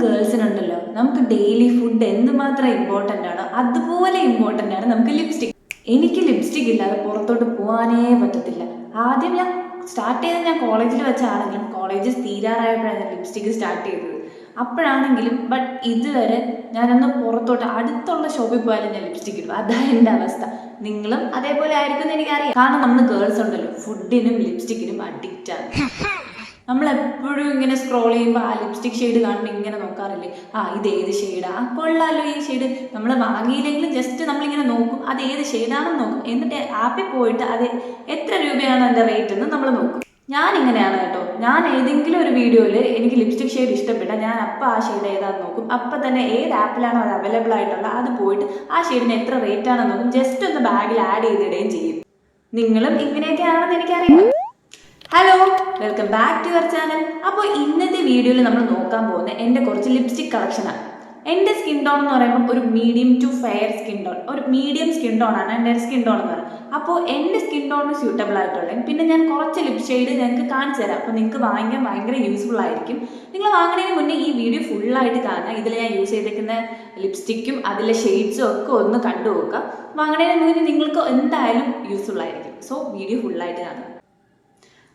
ഗേൾസിനുണ്ടല്ലോ, നമുക്ക് daily food എന്തുമാത്രം important ആണോ അതുപോലെ ഇമ്പോർട്ടൻ്റ് ആണ് നമുക്ക് ലിപ്സ്റ്റിക്. എനിക്ക് ലിപ്സ്റ്റിക് ഇല്ലാതെ പുറത്തോട്ട് പോകാനേ പറ്റത്തില്ല. ആദ്യം ഞാൻ സ്റ്റാർട്ട് ചെയ്തത് ഞാൻ കോളേജിൽ വെച്ചാണെങ്കിലും കോളേജ് തീരാറായപ്പോഴാണ് ഞാൻ ലിപ്സ്റ്റിക്ക് സ്റ്റാർട്ട് ചെയ്തത്. അപ്പോഴാണെങ്കിലും ബട്ട് ഇതുവരെ ഞാനൊന്ന് പുറത്തോട്ട് അടുത്തുള്ള ഷോപ്പിൽ പോയാലും ഞാൻ ലിപ്സ്റ്റിക് ഇടും. അതാണ് എൻ്റെ അവസ്ഥ. നിങ്ങളും അതേപോലെ ആയിരിക്കും എന്ന് എനിക്കറിയാം. കാരണം നമ്മൾ ഗേൾസ് ഉണ്ടല്ലോ, ഫുഡിനും ലിപ്സ്റ്റിക്കിനും അഡിക്റ്റാണ്. നമ്മളെപ്പോഴും ഇങ്ങനെ സ്ക്രോൾ ചെയ്യുമ്പോൾ ആ ലിപ്സ്റ്റിക് ഷെയ്ഡ് കാണുമ്പോൾ ഇങ്ങനെ നോക്കാറില്ലേ, ഇത് ഏത് ഷെയ്ഡാ, കൊള്ളാലോ ഈ ഷെയ്ഡ്. നമ്മൾ വാങ്ങിയില്ലെങ്കിലും ജസ്റ്റ് നമ്മളിങ്ങനെ നോക്കും, അത് ഏത് ഷെയ്ഡാണെന്ന് നോക്കും. എന്നിട്ട് ആപ്പിൽ പോയിട്ട് അത് എത്ര രൂപയാണ് അതിൻ്റെ റേറ്റ് എന്ന് നമ്മൾ നോക്കും. ഞാൻ ഇങ്ങനെയാണ് കേട്ടോ. ഞാൻ ഏതെങ്കിലും ഒരു വീഡിയോയിൽ എനിക്ക് ലിപ്സ്റ്റിക് ഷെയ്ഡ് ഇഷ്ടപ്പെട്ടാൽ ഞാൻ അപ്പം ആ ഷെയ്ഡ് ഏതാണെന്ന് നോക്കും. അപ്പം തന്നെ ഏത് ആപ്പിലാണോ അത് അവൈലബിൾ ആയിട്ടുള്ള അത് പോയിട്ട് ആ ഷെയ്ഡിന് എത്ര റേറ്റ് ആണെന്ന് നോക്കും. ജസ്റ്റ് ഒന്ന് ബാഗിൽ ആഡ് ചെയ്തിടുകയും ചെയ്യും. നിങ്ങളും ഇങ്ങനെയൊക്കെ ആണെന്ന് എനിക്കറിയാം. Hello, welcome back to your channel. അപ്പോൾ ഇന്നത്തെ വീഡിയോയിൽ നമ്മൾ നോക്കാൻ പോകുന്നത് എൻ്റെ കുറച്ച് ലിപ്സ്റ്റിക് കളക്ഷനാണ്. എൻ്റെ സ്കിൻ ടോൺ എന്ന് പറയുമ്പോൾ ഒരു medium to fair skin tone, ഒരു മീഡിയം സ്കിൻ ടോൺ ആണ് എൻ്റെ സ്കിൻ ടോൺ എന്ന് പറയുന്നത്. അപ്പോൾ എൻ്റെ സ്കിൻ ടോണിന് സ്യൂട്ടബിൾ ആയിട്ടുള്ള പിന്നെ ഞാൻ കുറച്ച് ലിപ് ഷെയ്ഡ് ഞങ്ങൾക്ക് കാണിച്ചു തരാം. അപ്പോൾ നിങ്ങൾക്ക് വാങ്ങിക്കാൻ ഭയങ്കര യൂസ്ഫുൾ ആയിരിക്കും. നിങ്ങൾ വാങ്ങുന്നതിന് മുന്നേ ഈ വീഡിയോ ഫുള്ളായിട്ട് കാണുക. ഇതിൽ ഞാൻ യൂസ് ചെയ്തിരിക്കുന്ന ലിപ്സ്റ്റിക്കും അതിലെ ഷെയ്ഡ്സും ഒക്കെ ഒന്ന് കണ്ടു നോക്കുക. വാങ്ങുന്നതിന് മുന്നേ നിങ്ങൾക്ക് എന്തായാലും യൂസ്ഫുൾ ആയിരിക്കും. സോ വീഡിയോ ഫുള്ളായിട്ട് കാണുക.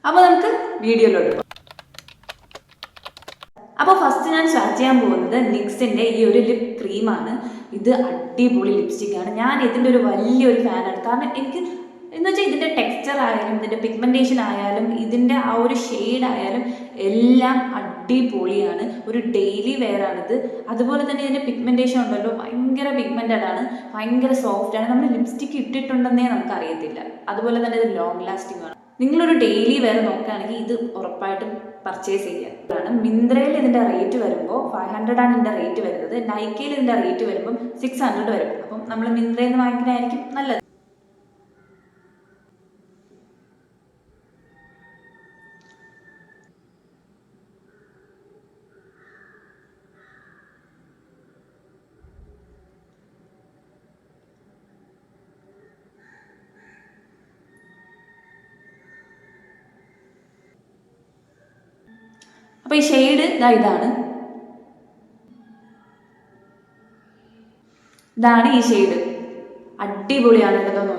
അപ്പോൾ നമുക്ക് വീഡിയോയിലോട്ട് പോകാം. അപ്പോൾ ഫസ്റ്റ് ഞാൻ സ്റ്റാർട്ട് ചെയ്യാൻ പോകുന്നത് നിക്സിൻ്റെ ഈ ഒരു ലിപ് ക്രീമാണ്. ഇത് അടിപൊളി ലിപ്സ്റ്റിക്കാണ്. ഞാൻ ഇതിൻ്റെ ഒരു വലിയൊരു ഫാനാണ്. കാരണം എനിക്ക് എന്ന് വെച്ചാൽ ഇതിൻ്റെ ടെക്സ്ചർ ആയാലും ഇതിൻ്റെ പിഗ്മെൻറ്റേഷൻ ആയാലും ഇതിൻ്റെ ആ ഒരു ഷെയ്ഡ് ആയാലും എല്ലാം അടിപൊളിയാണ്. ഒരു ഡെയിലി വെയർ ആണിത്. അതുപോലെ തന്നെ ഇതിൻ്റെ പിഗ്മെൻറ്റേഷൻ ഉണ്ടല്ലോ, ഭയങ്കര പിഗ്മെൻറ്റഡ് ആണ്, ഭയങ്കര സോഫ്റ്റ് ആണ്. നമ്മൾ ലിപ്സ്റ്റിക്ക് ഇട്ടിട്ടുണ്ടെന്നേ നമുക്ക് അറിയത്തില്ല. അതുപോലെ തന്നെ ഇത് ലോങ് ലാസ്റ്റിംഗ് ആണ്. നിങ്ങളൊരു ഡെയിലി വെയർ നോക്കുകയാണെങ്കിൽ ഇത് ഉറപ്പായിട്ടും പർച്ചേസ് ചെയ്യാൻ. മിന്ത്രയിൽ ഇതിൻ്റെ റേറ്റ് വരുമ്പോൾ 500 ആണ് ഇതിൻ്റെ റേറ്റ് വരുന്നത്. നൈക്കയിൽ ഇതിൻ്റെ റേറ്റ് വരുമ്പം 600 വരും. അപ്പം നമ്മൾ മിന്ത്രയിൽ നിന്ന് വാങ്ങിക്കുന്നതായിരിക്കും നല്ലത്. അപ്പോൾ ഈ ഷെയ്ഡ് ഇതാണ് ഈ ഷെയ്ഡ്. അടിപൊളിയാണ് കേട്ടോ.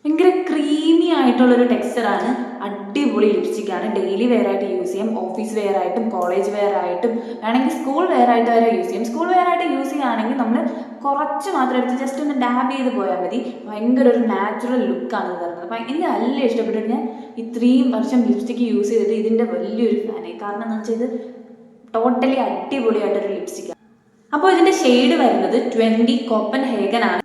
ഭയങ്കര ക്രീമി ആയിട്ടുള്ളൊരു ടെക്സ്ചറാണ്. അടിപൊളി ലിപ്സ്റ്റിക്കാണ്. ഡെയിലി വെയർ ആയിട്ട് യൂസ് ചെയ്യാം, ഓഫീസ് വെയർ ആയിട്ടും കോളേജ് വെയർ ആയിട്ടും വേണമെങ്കിൽ സ്കൂൾ വെയർ ആയിട്ട് വരെ യൂസ് ചെയ്യാം. സ്കൂൾ വെയർ ആയിട്ട് യൂസ് ചെയ്യുകയാണെങ്കിൽ നമ്മൾ കുറച്ച് മാത്രം എടുത്ത് ജസ്റ്റ് ഒന്ന് ഡാബ് ചെയ്ത് പോയാൽ മതി. ഭയങ്കര ഒരു നാച്ചുറൽ ലുക്കാണ് ഇത് തരുന്നത്. അപ്പം എനിക്ക് നല്ല ഇഷ്ടപ്പെട്ടിട്ട് ഞാൻ ഇത്രയും വർഷം ലിപ്സ്റ്റിക്ക് യൂസ് ചെയ്തിട്ട് ഇതിൻ്റെ വലിയൊരു ഫാനായി. കാരണം എന്ന് വെച്ചാൽ ഇത് ടോട്ടലി അടിപൊളിയായിട്ടൊരു ലിപ്സ്റ്റിക്കാണ്. അപ്പോൾ ഇതിൻ്റെ ഷെയ്ഡ് വരുന്നത് 20 കോപ്പൻഹേഗൻ ആണ്.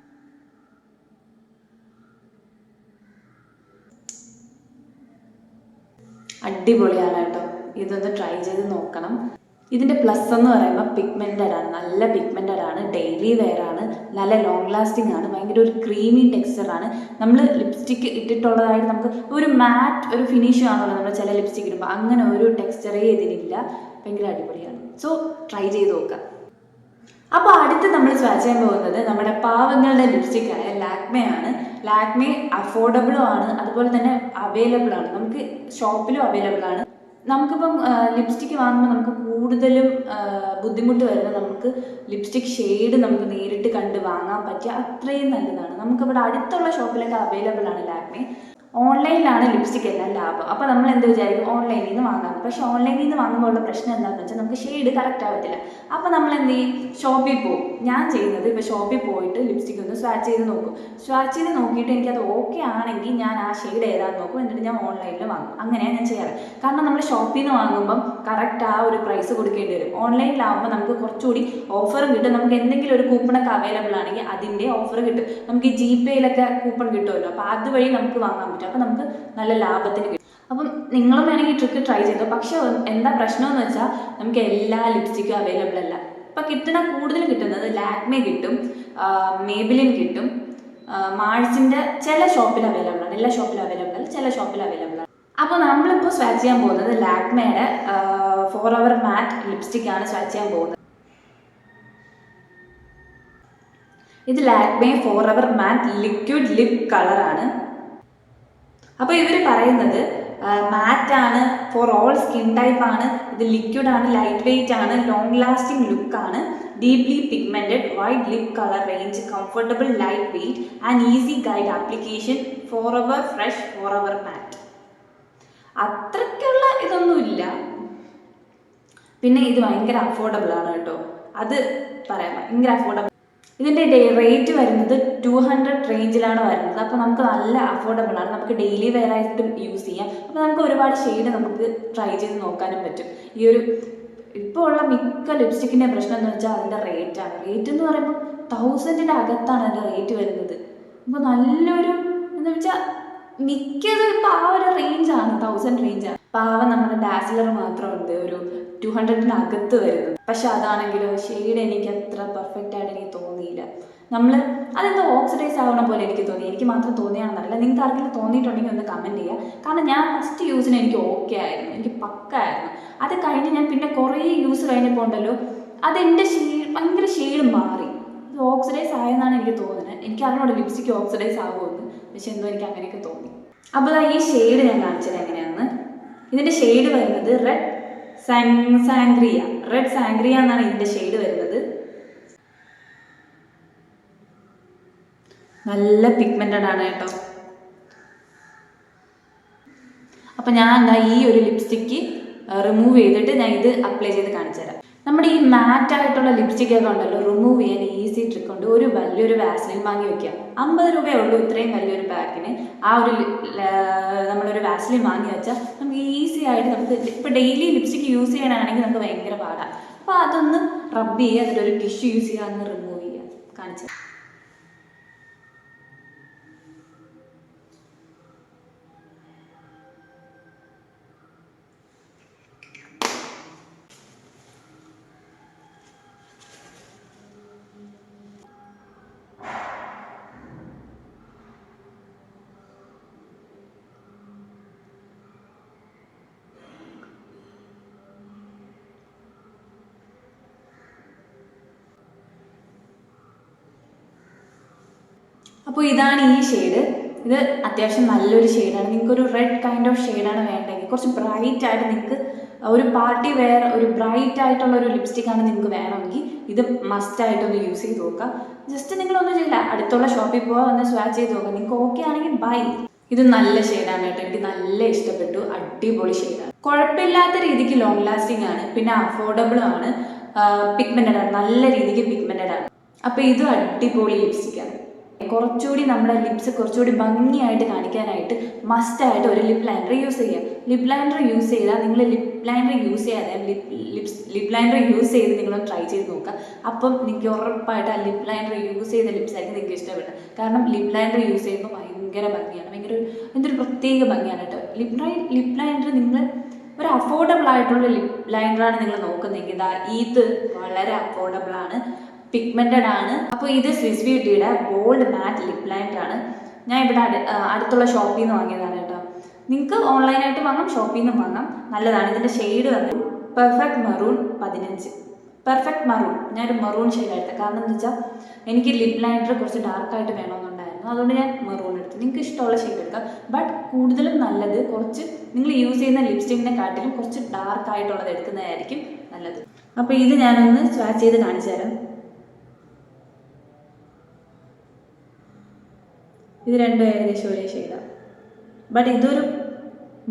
അടിപൊളിയാണ് കേട്ടോ. ഇതൊന്ന് ട്രൈ ചെയ്ത് നോക്കണം. ഇതിൻ്റെ പ്ലസ് എന്ന് പറയുമ്പോൾ പിഗ്മെൻറ്റഡ് ആണ്, നല്ല പിഗ്മെൻറ്റഡ് ആണ്, ഡെയിലി വെയർ ആണ്, നല്ല ലോങ് ലാസ്റ്റിംഗ് ആണ്, ഭയങ്കര ഒരു ക്രീമി ടെക്സ്ചറാണ്. നമ്മൾ ലിപ്സ്റ്റിക്ക് ഇട്ടിട്ടുള്ളതായിട്ട് നമുക്ക് ഒരു മാറ്റ് ഒരു ഫിനിഷ് ആണല്ലോ നമ്മൾ ചില ലിപ്സ്റ്റിക്ക് ഇടുമ്പോൾ, അങ്ങനെ ഒരു ടെക്സ്ചറേ ഇതിനില്ല. ഭയങ്കര അടിപൊളിയാണ്. സോ ട്രൈ ചെയ്ത് നോക്കാം. അപ്പോൾ അടുത്ത് നമ്മൾ സ്വാച്ച് ചെയ്യാൻ പോകുന്നത് നമ്മുടെ പാവങ്ങളുടെ ലിപ്സ്റ്റിക്കായ ലാക്മയാണ്. ലാക്മെ അഫോർഡബിളും ആണ്, അതുപോലെ തന്നെ അവൈലബിൾ ആണ്. നമുക്ക് ഷോപ്പിലും അവൈലബിൾ ആണ്. നമുക്കിപ്പം ലിപ്സ്റ്റിക്ക് വാങ്ങുമ്പോൾ നമുക്ക് കൂടുതലും ബുദ്ധിമുട്ട് വരുന്നത് നമുക്ക് ലിപ്സ്റ്റിക് ഷെയ്ഡ് നമുക്ക് നേരിട്ട് കണ്ട് വാങ്ങാൻ പറ്റിയ അത്രയും നല്ലതാണ്. നമുക്കിവിടെ അടുത്തുള്ള ഷോപ്പിലൊക്കെ അവൈലബിൾ ആണ് ലാക്മെ. ഓൺലൈനിലാണ് ലിപ്സ്റ്റിക് എല്ലാം ലാഭം. അപ്പോൾ നമ്മൾ എന്ത് വിചാരിക്കും, ഓൺലൈനിൽ നിന്ന് വാങ്ങാം. പക്ഷേ ഓൺലൈനിൽ നിന്ന് വാങ്ങുമ്പോൾ ഉള്ള പ്രശ്നം എന്താണെന്ന് വെച്ചാൽ നമുക്ക് ഷെയ്ഡ് കറക്റ്റ് ആവത്തില്ല. അപ്പോൾ നമ്മൾ എന്ത് ചെയ്യും, ഷോപ്പിൽ പോകും. ഞാൻ ചെയ്യുന്നത് ഇപ്പോൾ ഷോപ്പിൽ പോയിട്ട് ലിപ്സ്റ്റിക് ഒന്ന് സ്വാച്ച് ചെയ്ത് നോക്കും. സ്വാച്ച് ചെയ്ത് നോക്കിയിട്ട് എനിക്കത് ഓക്കെ ആണെങ്കിൽ ഞാൻ ആ ഷെയ്ഡ് ഏതാണെന്ന് നോക്കും. എന്നിട്ട് ഞാൻ ഓൺലൈനിൽ വാങ്ങും. അങ്ങനെയാണ് ഞാൻ ചെയ്യാറ്. കാരണം നമ്മൾ ഷോപ്പിൽ നിന്ന് വാങ്ങുമ്പം കറക്റ്റ് ആ ഒരു പ്രൈസ് കൊടുക്കേണ്ടി വരും. ഓൺലൈനിലാവുമ്പോൾ നമുക്ക് കുറച്ചുകൂടി ഓഫറും കിട്ടും. നമുക്ക് എന്തെങ്കിലും ഒരു കൂപ്പണൊക്കെ അവൈലബിൾ ആണെങ്കിൽ അതിൻ്റെ ഓഫർ കിട്ടും. നമുക്ക് ഈ ജിപേയിലൊക്കെ കൂപ്പൺ കിട്ടുമല്ലോ, അപ്പോൾ അതുവഴി നമുക്ക് വാങ്ങാൻ പറ്റും. അപ്പോൾ നമുക്ക് നല്ല ലാഭത്തിന് കിട്ടും. അപ്പം നിങ്ങളും വേണമെങ്കിൽ ഈ ട്രിക്ക് ട്രൈ ചെയ്തോ. പക്ഷേ എന്താ പ്രശ്നമെന്ന് വെച്ചാൽ നമുക്ക് എല്ലാ ലിപ്സ്റ്റിക്കും അവൈലബിൾ അല്ല. ഇപ്പം കൂടുതലും കിട്ടുന്നത് ലാക്മെ കിട്ടും, മേബിലിൻ കിട്ടും, മാഴ്സിൻ്റെ ചില ഷോപ്പിൽ അവൈലബിൾ ആണ്. എല്ലാ ഷോപ്പിലും അവൈലബിൾ അല്ല, ചില ഷോപ്പിൽ അവൈലബിൾ ആണ്. അപ്പോൾ നമ്മളിപ്പോൾ സ്വാച്ച് ചെയ്യാൻ പോകുന്നത് ലാക്മയുടെ ഫോറെവർ മാറ്റ് ലിപ്സ്റ്റിക്കാണ് സ്വാച്ച് ചെയ്യാൻ പോകുന്നത്. ഇത് Lakme forever matte liquid lip കളറാണ്. അപ്പോൾ ഇവർ പറയുന്നത് മാറ്റാണ്, ഫോർ ഓൾ സ്കിൻ ടൈപ്പ് ആണ്, ഇത് ലിക്വിഡ് ആണ്, ലൈറ്റ് വെയിറ്റ് ആണ്, ലോങ് ലാസ്റ്റിംഗ് ലുക്കാണ്, deeply pigmented, wide lip colour range, comfortable, light weight and easy guide application, forever fresh, forever matte. അത്രയ്ക്കുള്ള ഇതൊന്നുമില്ല. പിന്നെ ഇത് ഭയങ്കര അഫോർഡബിൾ ആണ് കേട്ടോ, അത് പറയാം, ഭയങ്കര അഫോർഡബിൾ. ഇതിൻ്റെ റേറ്റ് വരുന്നത് 200 റേഞ്ചിലാണ് വരുന്നത്. അപ്പോൾ നമുക്ക് നല്ല അഫോർഡബിൾ ആണ്, നമുക്ക് ഡെയിലി വെയർ ആയിട്ടും യൂസ് ചെയ്യാം. അപ്പോൾ നമുക്ക് ഒരുപാട് ഷെയ്ഡ് നമുക്ക് ട്രൈ ചെയ്ത് നോക്കാനും പറ്റും. ഈ ഒരു ഇപ്പോൾ ഉള്ള മിക്ക ലിപ്സ്റ്റിക്കിൻ്റെ പ്രശ്നം എന്ന് വെച്ചാൽ അതിൻ്റെ റേറ്റാണ്. റേറ്റ് എന്ന് പറയുമ്പോൾ 1000-ന്റെ അകത്താണ് അതിൻ്റെ റേറ്റ് വരുന്നത്. അപ്പോൾ നല്ലൊരു എന്ന് വെച്ചാൽ മിക്കത് ഇപ്പോൾ ആ ഒരു റേഞ്ചാണ്, 1000 റേഞ്ചാണ്. പാവം നമ്മുടെ ഡാസ്ലർ മാത്രമുണ്ട് ഒരു 200-ന് അകത്ത് വരുന്നത്. പക്ഷെ അതാണെങ്കിലോ ഷെയ്ഡ് എനിക്ക് അത്ര പെർഫെക്റ്റ് ആയിട്ട് എനിക്ക് തോന്നിയില്ല. അതെന്തോ ഓക്സിഡൈസ് ആവണ പോലെ എനിക്ക് തോന്നി. എനിക്ക് മാത്രം തോന്നിയാണെന്നറിയില്ല, നിങ്ങൾക്ക് ആർക്കെങ്കിലും തോന്നിയിട്ടുണ്ടെങ്കിൽ ഒന്ന് കമൻറ്റ് ചെയ്യുക. കാരണം ഞാൻ ഫസ്റ്റ് യൂസിന് എനിക്ക് ഓക്കെ ആയിരുന്നു, എനിക്ക് പക്കായിരുന്നു. അത് കഴിഞ്ഞ് ഞാൻ പിന്നെ കുറേ യൂസ് കഴിഞ്ഞപ്പോൾ ഉണ്ടല്ലോ അതെൻ്റെ ഭയങ്കര ഷെയ്ഡ് മാറി. ഇത് ഓക്സിഡൈസ് ആയെന്നാണ് എനിക്ക് തോന്നുന്നത്. എനിക്ക് അറിഞ്ഞോട് ലിപ്സ്റ്റിക്ക് ഓക്സിഡൈസ് ആകുമെന്ന്, പക്ഷെ എന്തോ എനിക്ക് അങ്ങനെയൊക്കെ തോന്നി. അപ്പോൾ ഈ ഷെയ്ഡ് ഞാൻ കാണിച്ചത് എങ്ങനെയാണെന്ന്. ഇതിൻ്റെ ഷെയ്ഡ് വരുന്നത് റെഡ് സാങ്ക്രിയ എന്നാണ് ഇതിൻ്റെ ഷെയ്ഡ് വരുന്നത്. നല്ല പിഗ്മെന്റഡ് ആണ് കേട്ടോ. അപ്പം ഞാൻ ഈ ഒരു ലിപ്സ്റ്റിക്ക് റിമൂവ് ചെയ്തിട്ട് ഞാൻ ഇത് അപ്ലൈ ചെയ്ത് കാണിച്ചു തരാം. നമ്മുടെ ഈ മാറ്റ് ആയിട്ടുള്ള ലിപ്സ്റ്റിക്കൊക്കെ ഉണ്ടല്ലോ, റിമൂവ് ചെയ്യാൻ ഈസി ട്രിക്ക് ഉണ്ട്. ഒരു വലിയൊരു വാസ്ലിൻ വാങ്ങി വയ്ക്കുക. 50 രൂപയേ ഉള്ളൂ ഇത്രയും വലിയൊരു പാക്കിന്. ആ ഒരു നമ്മളൊരു വാസ്ലിൻ വാങ്ങി വെച്ചാൽ നമുക്ക് ഈസി ആയിട്ട് നമുക്ക് ഇപ്പോൾ ഡെയിലി ലിപ്സ്റ്റിക്ക് യൂസ് ചെയ്യണമെങ്കിൽ നമുക്ക് ഭയങ്കര പാടാണ്. അപ്പോൾ അതൊന്ന് റബ്ബ് ചെയ്യുക, അതിലൊരു ടിഷ്യൂ യൂസ് ചെയ്യുക, അതൊന്ന് റിമൂവ് ചെയ്യുക. കാണിച്ചു അപ്പോൾ ഇതാണ് ഈ ഷെയ്ഡ്. ഇത് അത്യാവശ്യം നല്ലൊരു ഷെയ്ഡാണ്. നിങ്ങൾക്കൊരു റെഡ് കൈൻഡ് ഓഫ് ഷെയ്ഡാണ് വേണ്ടെങ്കിൽ, കുറച്ച് ബ്രൈറ്റ് ആയിട്ട് നിങ്ങൾക്ക് ഒരു പാർട്ടി വെയർ ഒരു ബ്രൈറ്റ് ആയിട്ടുള്ള ഒരു ലിപ്സ്റ്റിക്കാണ് നിങ്ങൾക്ക് വേണമെങ്കിൽ ഇത് മസ്റ്റായിട്ടൊന്ന് യൂസ് ചെയ്ത് നോക്കുക. ജസ്റ്റ് നിങ്ങളൊന്നും ചെയ്യില്ല, അടുത്തുള്ള ഷോപ്പിൽ പോകാൻ ഒന്ന് സ്വാച്ച് ചെയ്ത് നോക്കുക. നിങ്ങൾക്ക് ഓക്കെ ആണെങ്കിൽ ബൈ. ഇത് നല്ല ഷെയ്ഡാണ് കേട്ടോ, എനിക്ക് നല്ല ഇഷ്ടപ്പെട്ടു. അടിപൊളി ഷെയ്ഡാണ്, കുഴപ്പമില്ലാത്ത രീതിക്ക് ലോങ് ലാസ്റ്റിംഗ് ആണ്, പിന്നെ അഫോർഡബിൾ ആണ്, പിഗ്മെന്റഡ് ആണ്, നല്ല രീതിക്ക് പിഗ്മെന്റഡ് ആണ്. അപ്പോൾ ഇതും അടിപൊളി ലിപ്സ്റ്റിക്കാണ്. കുറച്ചുകൂടി നമ്മുടെ ലിപ്സ് കുറച്ചുകൂടി ഭംഗിയായിട്ട് കാണിക്കാനായിട്ട് മസ്റ്റായിട്ട് ഒരു ലിപ് ലൈനർ യൂസ് ചെയ്യുക. ലിപ് ലൈനർ യൂസ് ചെയ്താൽ നിങ്ങൾ ലിപ് ലൈനർ യൂസ് ചെയ്യാതെ ലിപ് ലൈനർ യൂസ് ചെയ്ത് നിങ്ങളൊന്ന് ട്രൈ ചെയ്ത് നോക്കുക. അപ്പം നിങ്ങൾക്ക് ഉറപ്പായിട്ട് ആ ലിപ് ലൈനർ യൂസ് ചെയ്ത ലിപ്സ് ആയിരിക്കും നിങ്ങൾക്ക് ഇഷ്ടപ്പെടുന്നത്. കാരണം ലിപ് ലൈനർ യൂസ് ചെയ്യുമ്പോൾ ഭയങ്കര ഭംഗിയാണ്, എന്തൊരു പ്രത്യേക ഭംഗിയാണ് കേട്ടോ. ലിപ് ലൈനർ നിങ്ങൾ ഒരു അഫോർഡബിൾ ആയിട്ടുള്ള ലിപ് ലൈനറാണ് നിങ്ങൾ നോക്കുന്നതെങ്കിൽ ഇത് വളരെ അഫോർഡബിൾ ആണ്, പിഗ്മെന്റഡ് ആണ്. അപ്പോൾ ഇത് സ്വിസ് ബ്യൂട്ടിയുടെ ബോൾഡ് മാറ്റ് ലിപ് ലൈനർ ആണ്. ഞാൻ ഇവിടെ അടുത്തുള്ള ഷോപ്പിൽ നിന്ന് വാങ്ങിയതാണ് കേട്ടോ. നിങ്ങൾക്ക് ഓൺലൈനായിട്ട് വാങ്ങാം, ഷോപ്പിൽ നിന്ന് വാങ്ങാം, നല്ലതാണ്. ഇതിൻ്റെ ഷെയ്ഡ് വന്ന് പെർഫെക്റ്റ് മെറൂൺ 15. പെർഫെക്റ്റ് മെറൂൺ, ഞാനൊരു മെറൂൺ ഷെയ്ഡ് എടുത്തത്. കാരണം എന്താ വെച്ചാൽ എനിക്ക് ലിപ് ലൈനർ കുറച്ച് ഡാർക്കായിട്ട് വേണമെന്നുണ്ടായിരുന്നു, അതുകൊണ്ട് ഞാൻ മെറൂൺ എടുത്തു. നിങ്ങൾക്ക് ഇഷ്ടമുള്ള ഷെയ്ഡ് എടുക്കാം. ബട്ട് കൂടുതലും നല്ലത് കുറച്ച് നിങ്ങൾ യൂസ് ചെയ്യുന്ന ലിപ്സ്റ്റിക്കിനെ കാട്ടിലും കുറച്ച് ഡാർക്കായിട്ടുള്ളത് എടുക്കുന്നതായിരിക്കും നല്ലത്. അപ്പോൾ ഇത് ഞാനൊന്ന് സ്വാച്ച് ചെയ്ത് കാണിച്ചു തരാം. ഇത് രണ്ടും ഏകദേശം ഒരേ ഷെയ്ഡാണ്, ബട്ട് ഇതൊരു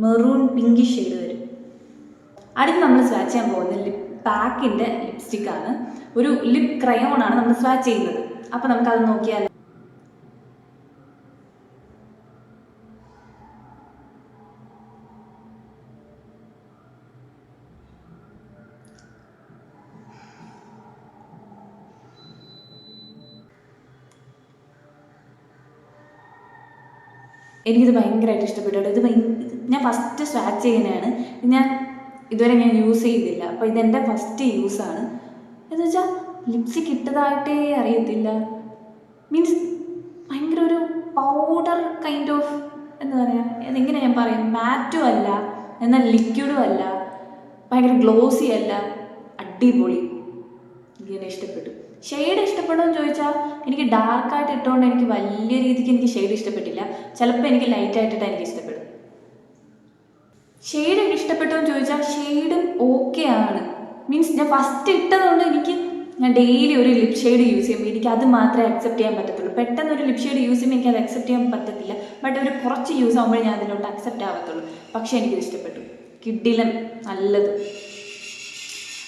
മെറൂൺ പിങ്കിഷ് ഷെയ്ഡ് വരും. അടുത്ത് നമ്മൾ സ്വാച്ച് ചെയ്യാൻ പോകുന്ന പാക്കിൻ്റെ ലിപ്സ്റ്റിക്കാണ്. ഒരു ലിപ് ക്രയോൺ ആണ് നമ്മൾ സ്വാച്ച് ചെയ്യുന്നത്. അപ്പോൾ നമുക്കത് നോക്കിയാൽ എനിക്കിത് ഭയങ്കരമായിട്ട് ഇഷ്ടപ്പെട്ടു. ഇത് ഞാൻ ഫസ്റ്റ് സ്വാച്ച് ചെയ്യുന്നതാണ്. ഞാൻ ഇതുവരെ യൂസ് ചെയ്തില്ല, അപ്പോൾ ഇതെൻ്റെ ഫസ്റ്റ് യൂസാണ്. എന്ന് വെച്ചാൽ ലിപ്സ്റ്റിക്ക് ഇട്ടതായിട്ടേ അറിയത്തില്ല. മീൻസ് ഭയങ്കര ഒരു പൗഡർ കൈൻഡ് ഓഫ് എന്താ പറയുക, അതെങ്ങനെ ഞാൻ പറയും, മാറ്റും അല്ല എന്നാൽ ലിക്വിഡും അല്ല, ഭയങ്കര ഗ്ലോസി അല്ല, അടിപൊളി. എനിക്കെന്നെ ഇഷ്ടപ്പെട്ടു. ഷെയ്ഡ് ഇഷ്ടപ്പെടുമെന്ന് ചോദിച്ചാൽ എനിക്ക് ഡാർക്കായിട്ട് ഇട്ടുകൊണ്ട് എനിക്ക് വലിയ രീതിക്ക് എനിക്ക് ഷെയ്ഡ് ഇഷ്ടപ്പെട്ടില്ല. ചിലപ്പോൾ എനിക്ക് ലൈറ്റായിട്ടിട്ട് എനിക്ക് ഇഷ്ടപ്പെടും. ഷെയ്ഡ് എനിക്ക് ഇഷ്ടപ്പെട്ടോ എന്ന് ചോദിച്ചാൽ ഷെയ്ഡും ഓക്കെ ആണ്. മീൻസ് ഞാൻ ഫസ്റ്റ് ഇട്ടതുകൊണ്ട് ഞാൻ ഡെയിലി ഒരു ലിപ് ഷെയ്ഡ് യൂസ് ചെയ്യുമ്പോൾ എനിക്ക് അത് മാത്രമേ അക്സെപ്റ്റ് ചെയ്യാൻ പറ്റത്തുള്ളൂ. പെട്ടെന്ന് ഒരു ലിപ് ഷെയ്ഡ് യൂസ് ചെയ്യുമ്പോൾ എനിക്ക് അത് അക്സെപ്റ്റ് ചെയ്യാൻ പറ്റത്തില്ല. ബട്ട് ഒരു കുറച്ച് യൂസ് ആകുമ്പോഴേ ഞാൻ അതിലോട്ട് അക്സെപ്റ്റ് ആവത്തുള്ളൂ. പക്ഷേ എനിക്കിത് ഇഷ്ടപ്പെട്ടു. കിഡിലൻ, നല്ലത്.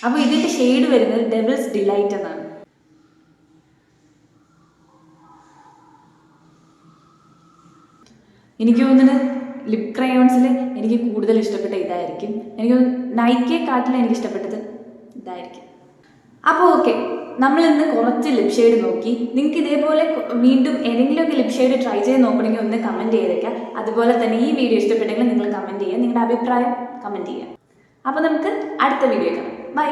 അപ്പോൾ ഇതിൻ്റെ ഷെയ്ഡ് വരുന്നത് ഡെവിൾസ് ഡിലൈറ്റ് എന്നാണ്. എനിക്ക് തോന്നുന്നത് ലിപ് ക്രയോൺസിൽ എനിക്ക് കൂടുതൽ ഇഷ്ടപ്പെട്ട ഇതായിരിക്കും. എനിക്ക് നൈക്കെക്കാട്ടിൽ എനിക്ക് ഇഷ്ടപ്പെട്ടത് ഇതായിരിക്കും. അപ്പോൾ ഓക്കെ, നമ്മൾ ഇന്ന് കുറച്ച് ലിപ് ഷെയ്ഡ് നോക്കി. നിങ്ങൾക്ക് ഇതേപോലെ വീണ്ടും ഏതെങ്കിലുമൊക്കെ ലിപ് ഷെയ്ഡ് ട്രൈ ചെയ്ത് നോക്കണമെങ്കിൽ ഒന്ന് കമൻറ്റ് ചെയ്തേക്കാം. അതുപോലെ തന്നെ ഈ വീഡിയോ ഇഷ്ടപ്പെട്ടെങ്കിൽ നിങ്ങൾ കമൻറ്റ് ചെയ്യുക, നിങ്ങളുടെ അഭിപ്രായം കമൻറ്റ് ചെയ്യുക. അപ്പോൾ നമുക്ക് അടുത്ത വീഡിയോ കാണാം. ബൈ.